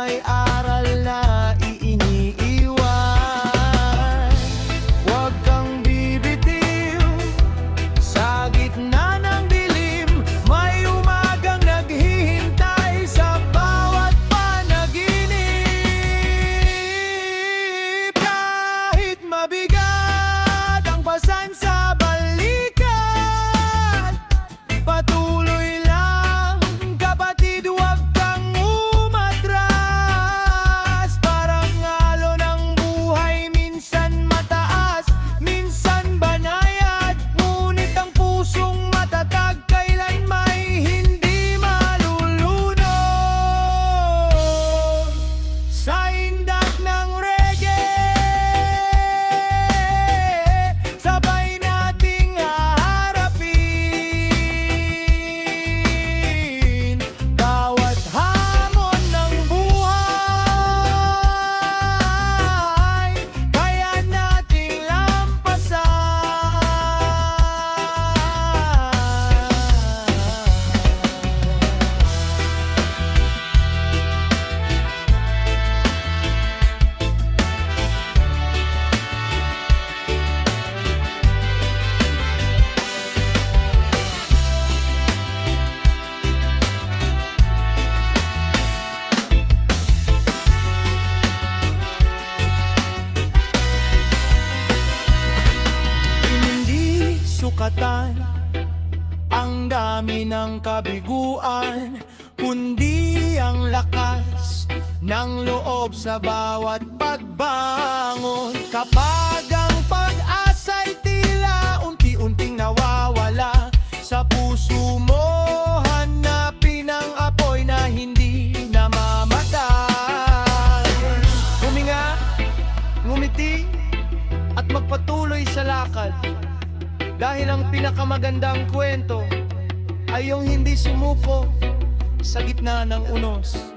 may aral na iniiwan. Huwag kang bibitiw sa gitna ng dilim, may umagang naghihintay sa bawat panaginip. Kahit mabigat ang pasan sa balikan, patuloy lang kapatid, huwag kang umatras. Parang alon ng buhay, minsan mataas, minsan banayad, ngunit ang pusong matatag kailan may hindi malulunod. Sa indak ng reggae, sabay nating haharapin bawat hamon ng buhay, kaya nating lampasan. Hindi sukatan ang dami ng kabiguan, kundi ang lakas ng loob sa bawat pagbangon. Kapag ang pag-asa'y tila unti-unting nawawala sa puso mo, hanapin ang apoy na hindi namamatay. Huminga, ngumiti, at magpatuloy sa lakad, dahil ang pinakamagandang kwento ay yung hindi sumuko sa gitna ng unos.